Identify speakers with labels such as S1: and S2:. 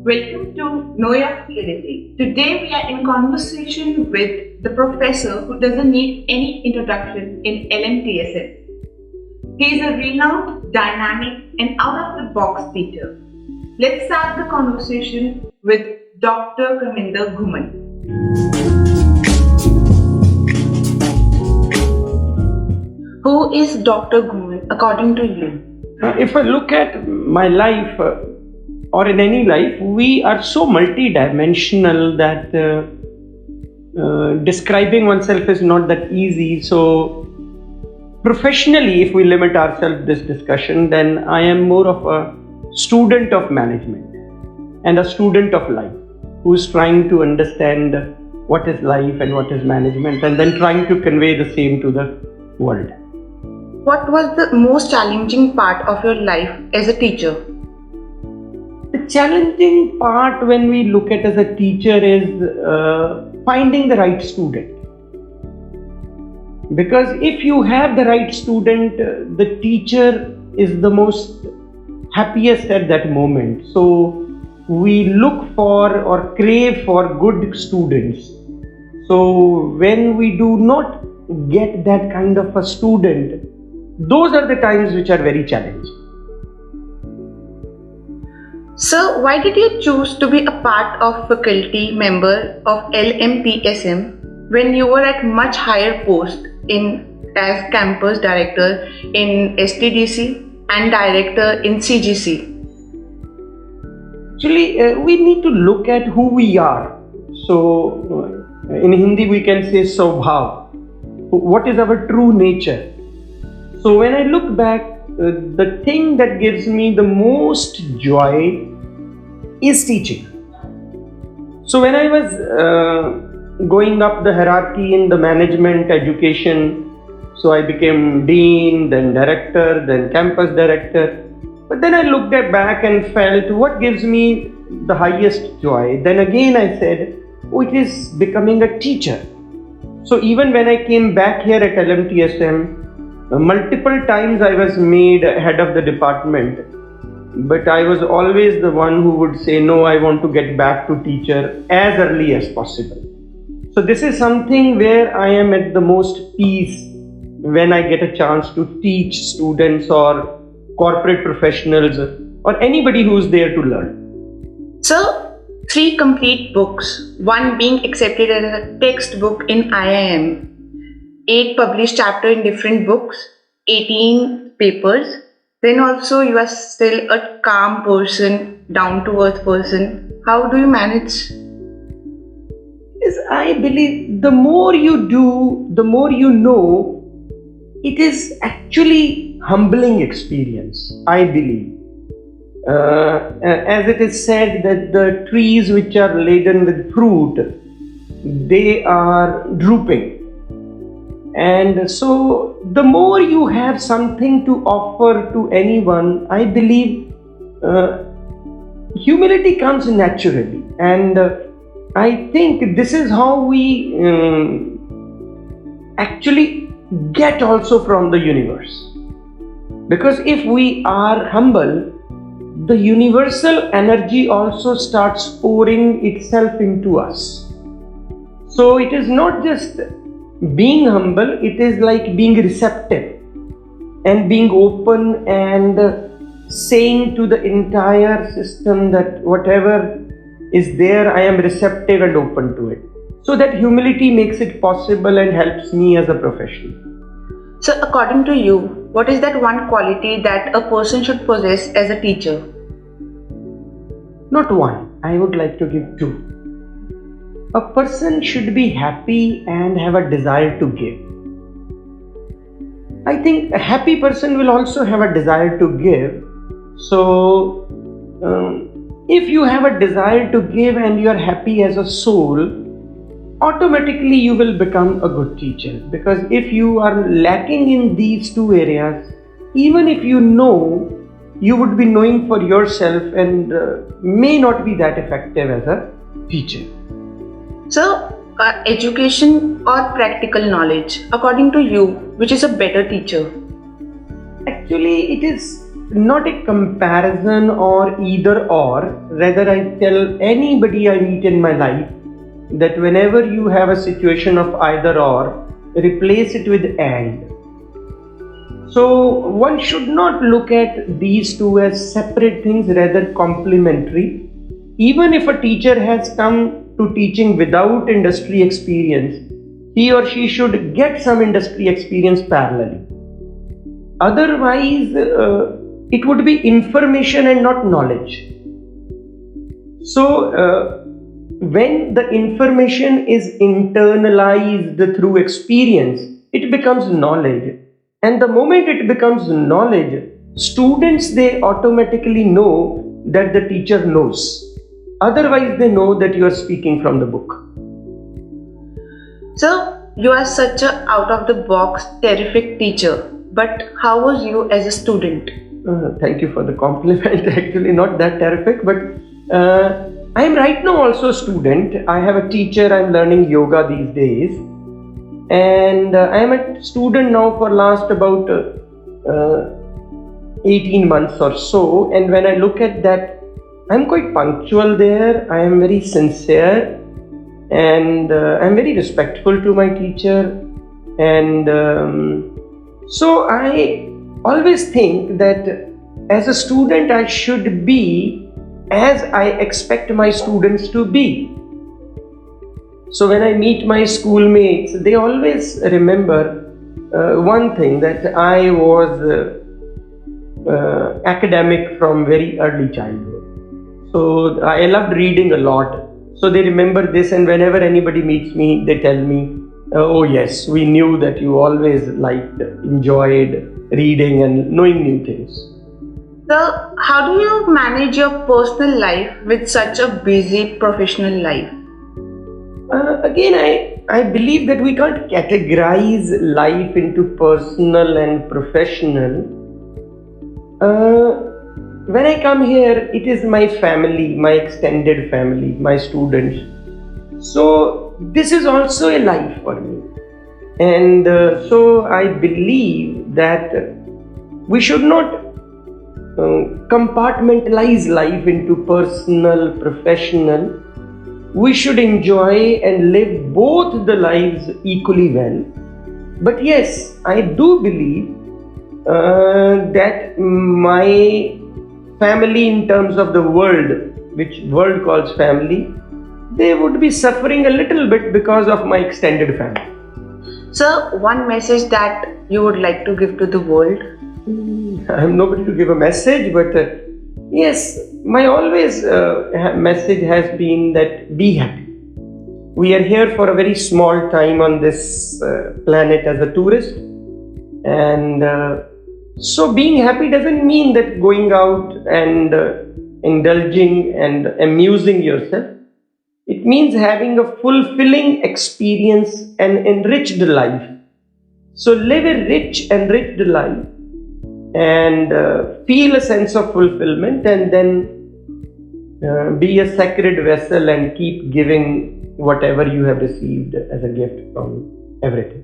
S1: Welcome to Know Your Fidelity. Today we are in conversation with the professor who doesn't need any introduction in LMTSM. He is a renowned, dynamic and out-of-the-box teacher. Let's start the conversation with Dr. Karminder Ghuman. Who is Dr. Ghuman according to you?
S2: If I look at my life or in any life, we are so multi-dimensional that describing oneself is not that easy. So professionally, if we limit ourselves this discussion, then I am more of a student of management and a student of life who is trying to understand what is life and what is management, and then trying to convey the same to the world.
S1: What was the most challenging part of your life as a teacher?
S2: The challenging part when we look at as a teacher is finding the right student. Because if you have the right student, the teacher is the most happiest at that moment. So we look for or crave for good students. So when we do not get that kind of a student, those are the times which are very challenging.
S1: So, why did you choose to be a part of faculty member of LMTSM when you were at much higher post as campus director in STDC and director in CGC?
S2: Actually, we need to look at who we are. So, in Hindi we can say Swabhav. What is our true nature? So when I look back, the thing that gives me the most joy is teaching. So when I was going up the hierarchy in the management education, so I became dean, then director, then campus director. But then I looked back and felt what gives me the highest joy. Then again I said, it is becoming a teacher. So even when I came back here at LMTSM, multiple times I was made head of the department, but I was always the one who would say, no, I want to get back to teacher as early as possible. So this is something where I am at the most peace when I get a chance to teach students or corporate professionals or anybody who is there to learn.
S1: So, 3 complete books, one being accepted as a textbook in IIM, 8 published chapters in different books, 18 papers. Then also you are still a calm person, down to earth person. How do you manage?
S2: Yes, I believe the more you do, the more you know. It is actually humbling experience, I believe. As it is said that the trees which are laden with fruit, they are drooping. And so the more you have something to offer to anyone, I believe humility comes naturally. And I think this is how we actually get also from the universe. Because if we are humble, the universal energy also starts pouring itself into us. So it is not just being humble, it is like being receptive and being open and saying to the entire system that whatever is there, I am receptive and open to it. So that humility makes it possible and helps me as a professional.
S1: So according to you, what is that one quality that a person should possess as a teacher?
S2: Not one, I would like to give 2. A person should be happy and have a desire to give. I think a happy person will also have a desire to give. So, if you have a desire to give and you are happy as a soul, automatically you will become a good teacher. Because if you are lacking in these 2 areas, even if you know, you would be knowing for yourself and may not be that effective as a teacher.
S1: So, education or practical knowledge, according to you, which is a better teacher?
S2: Actually, it is not a comparison or either or. Rather, I tell anybody I meet in my life that whenever you have a situation of either or, replace it with and. So one should not look at these two as separate things, rather complementary. Even if a teacher has come to teaching without industry experience, he or she should get some industry experience parallelly. Otherwise, it would be information and not knowledge. So, when the information is internalized through experience, it becomes knowledge. And the moment it becomes knowledge, students, they automatically know that the teacher knows. Otherwise, they know that you are speaking from the book.
S1: So, you are such a out of the box, terrific teacher. But how was you as a student?
S2: Thank you for the compliment. Actually, not that terrific, but I am right now also a student. I have a teacher. I am learning yoga these days, and I am a student now for last about 18 months or so. And when I look at that, I am quite punctual there. I am very sincere, and I am very respectful to my teacher, and so I always think that as a student I should be as I expect my students to be. So when I meet my schoolmates, they always remember one thing, that I was academic from very early childhood. So I loved reading a lot. So they remember this, and whenever anybody meets me, they tell me, oh yes, we knew that you always enjoyed reading and knowing new things.
S1: So, how do you manage your personal life with such a busy professional life?
S2: Again, I believe that we can't categorize life into personal and professional. When I come here, it is my family, my extended family, my students. So this is also a life for me, and so I believe that we should not compartmentalize life into personal, professional. We should enjoy and live both the lives equally well. But yes, I do believe that my family, in terms of the world, which world calls family, they would be suffering a little bit because of my extended family.
S1: So, one message that you would like to give to the world?
S2: I am nobody to give a message, but yes, my always message has been that be happy. We are here for a very small time on this planet as a tourist, and so being happy doesn't mean that going out and indulging and amusing yourself. It means having a fulfilling experience and enriched life. So live a rich, enriched life, and feel a sense of fulfillment, and then be a sacred vessel and keep giving whatever you have received as a gift from everything.